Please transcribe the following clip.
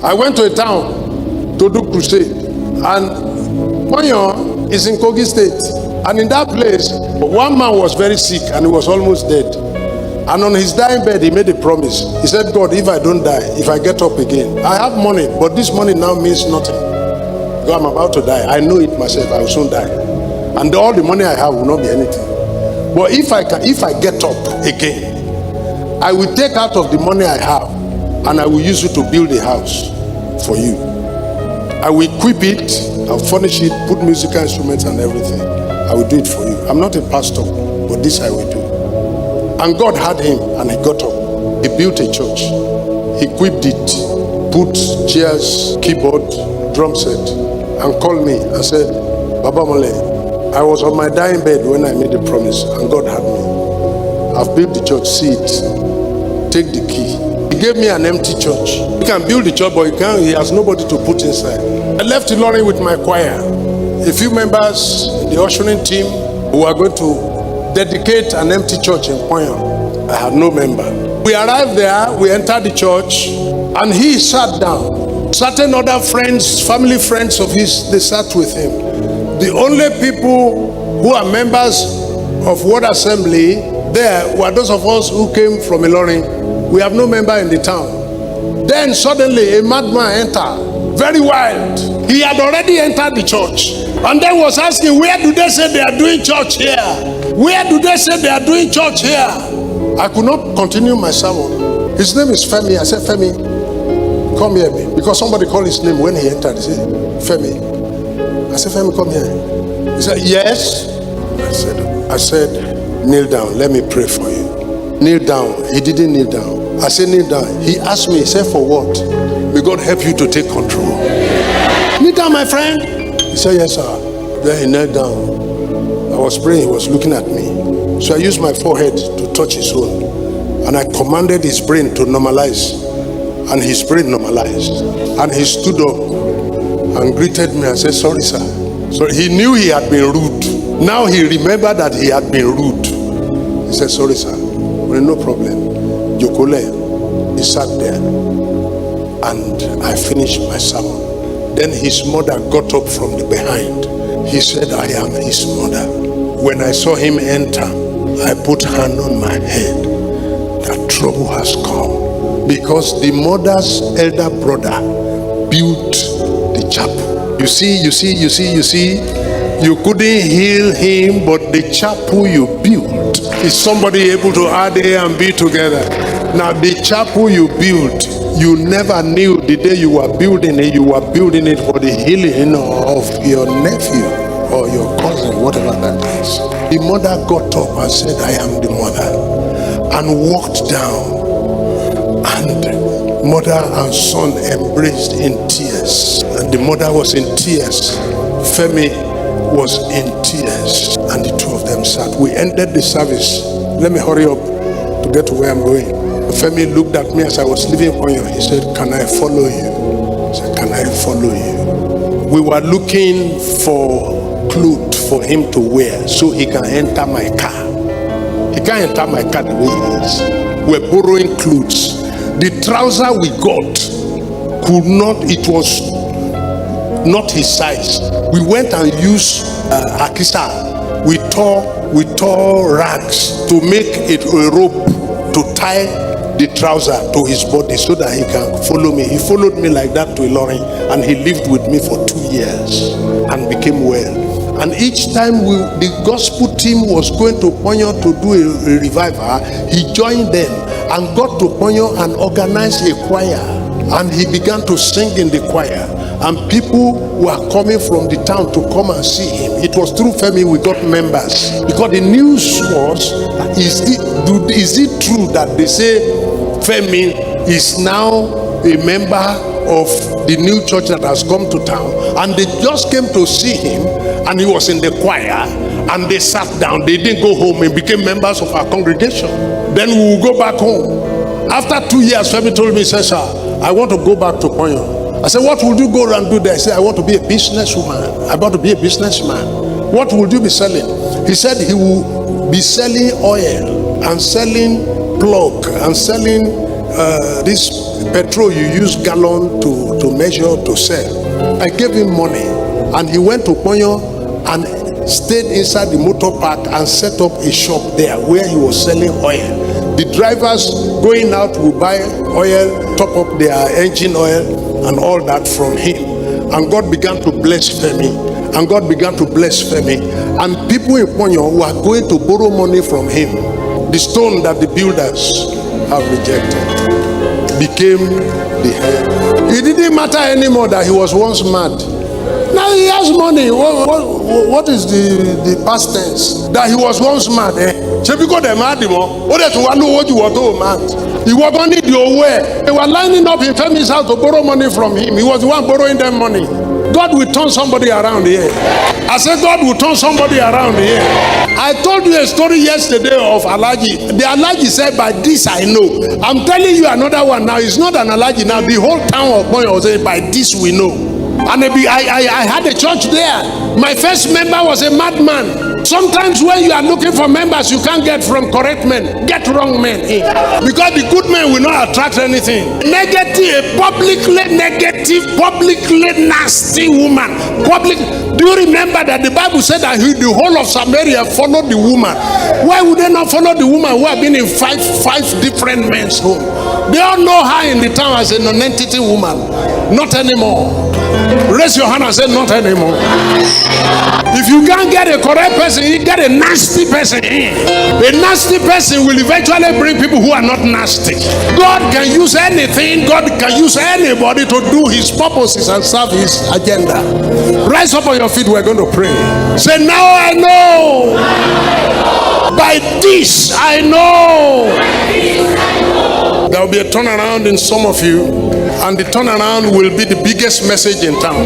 I went to a town to do crusade, and Ponyo is in Kogi State. And in that place, one man was very sick and he was almost dead. And on his dying bed, he made a promise. He said, God, if I don't die, if I get up again, I have money, but this money now means nothing. Because I'm about to die. I know it myself, I will soon die. And all the money I have will not be anything. But if I get up again, I will take out of the money I have and I will use it to build a house for you. I will equip it, I'll furnish it, put musical instruments and everything. I will do it for you. I'm not a pastor, but this I will do. And God had him and he got up. He built a church. He equipped it, put chairs, keyboard, drum set, and called me and said, Baba Omolehin, I was on my dying bed when I made the promise and God had me. I've built the church, see it. Take the key. He gave me an empty church. He can build the church, but he has nobody to put inside. I left Ilorin with my choir. A few members in the ushering team who are going to dedicate an empty church in Ponyo. I had no member. We arrived there, we entered the church, and he sat down. Certain other friends, family friends of his, they sat with him. The only people who are members of Word Assembly there were those of us who came from Ilorin. We have no member in the town. Then suddenly a madman entered, very wild. He had already entered the church. And then was asking, where do they say they are doing church here? Where do they say they are doing church here? I could not continue my sermon. His name is Femi. I said, Femi, come here. Because somebody called his name when he entered. He said, Femi. I said, Femi, come here. He said, yes. I said, kneel down. Let me pray for you. Kneel down. He didn't kneel down. I said, kneel down. He asked me, he said, for what? May God help you to take control. Kneel down, my friend. He said, yes, sir. Then he knelt down. I was praying, he was looking at me. So I used my forehead to touch his own. And I commanded his brain to normalize. And his brain normalized. And he stood up and greeted me and said, sorry, sir. So he knew he had been rude. Now he remembered that he had been rude. He said, sorry, sir. Well, no problem. Jokole. He sat there. And I finished my sermon. Then his mother got up from the behind. He said, I am his mother. When I saw him enter, I put hand on my head. That trouble has come. Because the mother's elder brother built the chapel. You see, you couldn't heal him, but the chapel you built. Is somebody able to add A and B together? Now the chapel you built, you never knew the day you were building it for the healing of your nephew or your cousin, whatever that is. The mother got up and said, I am the mother, and walked down, and mother and son embraced in tears. And the mother was in tears. Femi was in tears, and the two of them sat. We ended the service. Let me hurry up to get to where I'm going. Femi looked at me as I was leaving Ponyo. He said, can I follow you? I said, can I follow you? We were looking for clothes for him to wear so he can enter my car. He can't enter my car the way he is. We're borrowing clothes. The trouser we got could not, it was not his size. We went and used Akisa. We tore rags to make it a rope to tie the trouser to his body so that he can follow me. He followed me like that to Ilorin, and he lived with me for 2 years and became well. And each time the gospel team was going to Ponyo to do a revival, he joined them and got to Ponyo and organized a choir. And he began to sing in the choir. And people were coming from the town to come and see him. It was through Femi we got members. Because the news was, is it true that they say Femi is now a member of the new church that has come to town? And they just came to see him, and he was in the choir, and they sat down. They didn't go home and became members of our congregation. Then we will go back home. After 2 years, Femi told me, he said, sir, I want to go back to Ponyo. I said, what will you go around do there? He said, I want to be a businesswoman. I want to be a businessman. What will you be selling? He said he will be selling oil and selling plug and selling this petrol you use gallon to measure to sell. I gave him money, and he went to Ponyo and stayed inside the motor park and set up a shop there where he was selling oil. The drivers going out will buy oil, top up their engine oil and all that from him. And God began to bless Femi. And God began to bless Femi. And people in Ponyo were going to borrow money from him. The stone that the builders have rejected became the head. It didn't matter anymore that he was once mad. Now he has money. What is the past tense? That he was once mad. Because they mad him. He was only the aware. They were lining up in Femi's house to borrow money from him. He was the one borrowing them money. God will turn somebody around here. I said God will turn somebody around here. I told you a story yesterday of Alaji. The Alaji said, by this I know. I'm telling you another one now. It's not an Alaji now. The whole town of Ponyo was saying, by this we know. And I had a church there. My first member was a madman. Sometimes when you are looking for members, you can't get from correct men. Get wrong men in. Because the good men will not attract anything. Negative, publicly negative, publicly nasty woman. Do you remember that the Bible said that the whole of Samaria followed the woman? Why would they not follow the woman who have been in five different men's homes? They all know her in the town as a non-entity woman. Not anymore. Raise your hand and say, not anymore. If you can't get a correct person, you get a nasty person in. A nasty person will eventually bring people who are not nasty. God can use anything. God can use anybody to do his purposes and serve his agenda. Rise up on your feet. We're going to pray. Say, now I know. By this I know. There will be a turnaround in some of you, and the turnaround will be the biggest message in town.